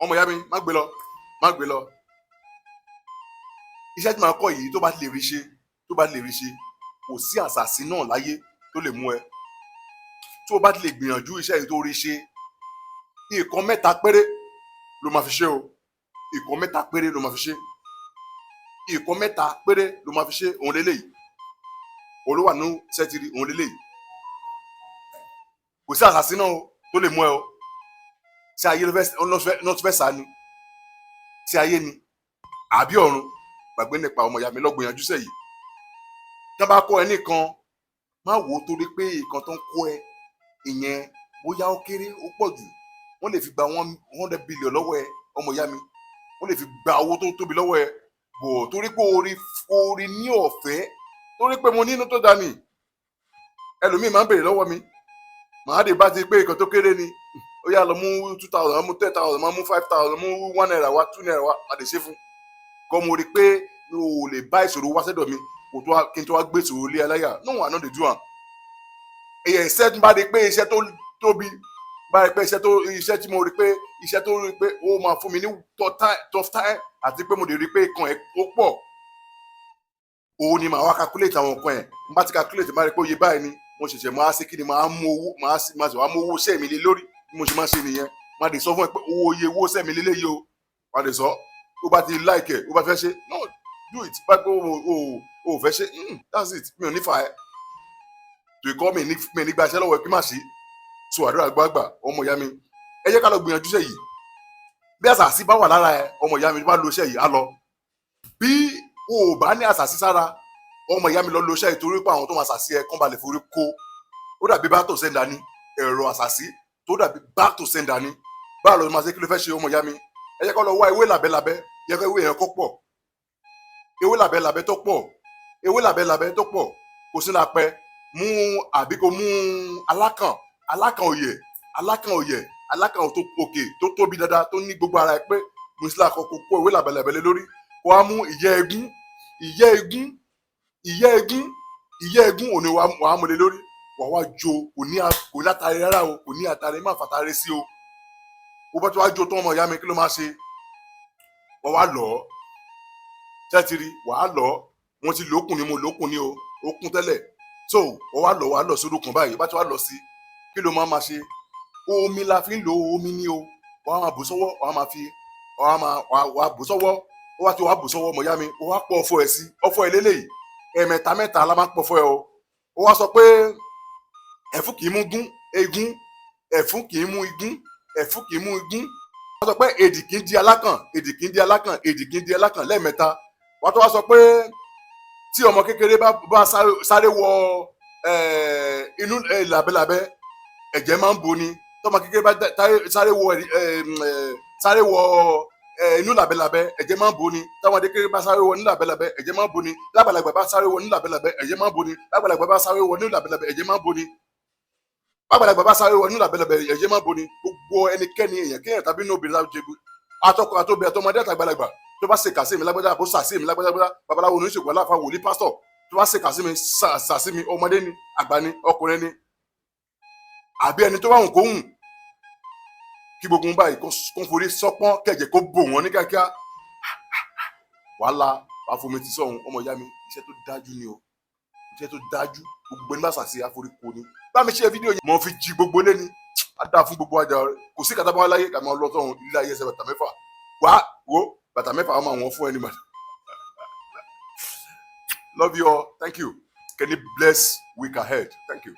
ọmọ ìyá mi má gbé lọ má gbé lọ. Iṣẹ́ tí màá kọ́ yìí tó bá lè rí ṣe kò sí àṣàsí náà láyé tó lè mú ẹ. Tó o bá lè gbìyànjú iṣẹ́ yìí tó rí ṣe, nǹkan 3 péré ló máa fi ṣe o. Nǹkan 3 péré ló máa fi ṣe. Nǹkan 3 péré ló máa fi ṣe. Òun lélẹ́yìí. Olówà nínú sẹ́tìrì òun lélẹ́yìí. Kò sí àṣàsí náà tó lè mú ẹ o. Ṣé ayé ló fẹ́ sá ni? Ṣé ayé ni? Àbí ọ̀run? Gbàgbé nípa ọmọ ìyá mi lọ gbìyànjú sẹ́ yìí. Tí wọ́n bá kọ́ ẹ nìkan, má wò ó torí pé nǹkan tó ń kọ́ ẹ ìyẹn bóyá ó kéré ó pọ̀ jù. Wọ́n lè fi gba 100 billion lọ́wọ́ ẹ ọmọ ìyá mi. Wọ́n lè fi gba owó tó tóbi lọ́wọ́ ẹ. Bò torí pé orí ní ọ̀fẹ́, torí pé mo nínú tó dání. Ẹlòmíì máa ń béèrè lọ́wọ́ mi. Màá dé bá ti pé nǹkan tó kéré ni. Ó yá lọ mú 2,000, mú 10,000, mú 5,000, mú 1 naira wá, 2 naira wá, má dé ṣe fún. Kọ́ mo rí pé mi ò lè bá ìṣòro wá sẹ́dọ̀ mi kí n tó wá gbé ìṣòro lé aláyà. No, I no dey do am. Èyàn iṣẹ́ tí bá rí pé iṣẹ́ tó tóbi, bá rí pé iṣẹ́ tí mo rí pé iṣẹ́ tó rí pé ó máa fún mi ní tough time àti pé mo lè rí pé nǹkan ẹ̀ ó pọ̀. Òun ni màá wá calculate àwọn nǹkan ẹ̀. N bá ti calculate máa rí pé oye báyìí ni mo ṣẹ̀ṣẹ̀ máa ṣe kí ni máa mú owó máa ṣe wá mú owó iṣẹ́ mi lé lórí bí mo ṣe máa ṣe nìyẹn. Máa dé sọ fún ẹ pé owó iṣẹ́ mi lélẹ́yìí o. Máa dé sọ ó bá ti like ẹ̀ ó bá fẹ́ ṣe no do it bá gbé o fẹ́ ṣe that's it mi ò ní fà ẹ́. To ikọ́ mi nígbà iṣẹ́ lọ́wọ́ ẹ kí má ṣe so àdúrà gbàgbà ọmọ ìyá mi. Ẹ jẹ́ ká lọ gbìyànjú iṣẹ́ yìí. Bí àṣàsí bá wà lára ẹ ọmọ ìyá mi bá lo iṣẹ́ yìí á lọ. Bí o ò bá ní àṣàsí sára ọmọ ìyá mi lọ lo iṣẹ́ yìí torí pé àwọn tó máa ṣàṣì ẹ kán balẹ̀ forí kó. Ó dàbí back to sender ni ẹ̀rọ àṣàsí tó dàbí back to sender ni. Báwo ló máa ṣe kí ló fẹ́ ṣe ọmọ ìyá mi? Ẹ jẹ́ ká lọ wá ewé làbẹ́làbẹ́ yẹ kó ewé yẹn kó pọ̀. Ewé làbẹ́làbẹ́ tó pọ̀. Ewé làbẹ́làbẹ́ tó pọ̀ kò sí lápẹ́ mú àbí kò mú alákàn òyẹ̀ tó òkè tó tóbi dáadáa tó ní gbogbo ara ẹ pé mùsùlùmí àkọ́kọ́ kó ewé làbẹ́làbẹ́ lé lórí. Kó wá mú ìyẹ́ egún òní wàá mú lé lórí. Wàá wá jó kò ní àtàrí rárá o kò ní àtàrí má fàtàrí sí o. Ó bá tí wàá jó tó ọmọ ìyá mi kí ló máa ṣe? Wọ́n wá lọ̀ ọ́. Tẹ́tìrì wàá lọ̀ ọ́. Wọ́n ti lókun ni mo lókun ni o. Ó kún tẹ́lẹ̀. So wọ́n wá lọ̀ sódò kan báyìí. Bá tí wàá lọ̀ sí kí ló máa ṣe? Omi la fi ń lo omi ní o. Wàá máa bù sọ́wọ́ wàá bù sọ́wọ́. Ó wá tí wàá bù sọ́wọ́ ọmọ ìyá mi. Ó wá pọ̀ ọ̀fọ̀ ẹ̀ sí. Ọ̀fọ̀ ẹ̀ lélẹ́yìí. Ẹ̀mẹta la máa ń pọ̀ fọ́ ẹ o. Ó wá sọ pé ẹ̀fún kì í mú egún. Ẹ̀fún kì í mú igún. Ẹ̀fún kì í mú igún. Wọ́n sọ pé èdì kì í di alákàn lẹ́ẹ̀mẹ́ta. Wọ́n tó wá sọ pé tí ọmọ kékeré bá sáré wọ inú làbẹ́làbẹ́ ẹ̀jẹ̀ máa ń bo ni. Tọ́mọ kékeré bá sáré wọ inú làbẹ́làbẹ́ ẹ̀jẹ̀ máa ń bo ni. Tọ́mọ kékeré bá sáré wọ inú làbẹ́làbẹ́ ẹ̀jẹ̀ máa ń bo ni. Lágbàlagbà bá sáré wọ inú làbẹ́làbẹ́ ẹ̀jẹ̀ máa ń bo ni. Lágbàlagbà bá sáré wọ inú làbẹ́làbẹ́ ẹ̀jẹ̀ máa ń bo ni. Lágbàlagbà bá sáré wọ inú làbẹ́làbẹ́ ẹ̀jẹ̀ máa ń bo ni. Gbogbo ẹnikẹ́ni èèyàn kéèyàn tàbí inú obìnrin láwùjọ àtọkọ àtobì àtọmọdé àtàgbàlagbà tó bá ṣe kàsí mi lágbàdá àbó sàsí mi lágbàdá babaláwo oníṣègùn aláfa wòlíì pásítọ̀ tó bá ṣe kàsí mi sàsí mi ọmọdé ni àgbà ni ọkùnrin ni àbí ẹni tó bá hùn kó hùn kí gbogbo ń báyìí kó forí sọpọ́n kẹ̀jẹ̀ kó bò wọ́n ní kíákíá wàhálà àfomi ti sọ̀hún ọmọ ìyá mi iṣẹ́ tó dájú ni o iṣẹ́ tó dájú gbogbo ẹni bá sàsí àforíkò ni bá mi ṣe fídíò yẹn mo fi jí gbogbo lé ní á dáa fún gbogbo àjà rẹ kò sí kàtàbọ̀ aláyé kàmá ọlọ́tọ̀hún ilé ayé ẹsẹ̀ bàtà mẹ́fà wá wo bàtà mẹ́fà ọmọ àwọn fún ẹni mà. Love you all. Thank you. Can you bless week ahead? Thank you.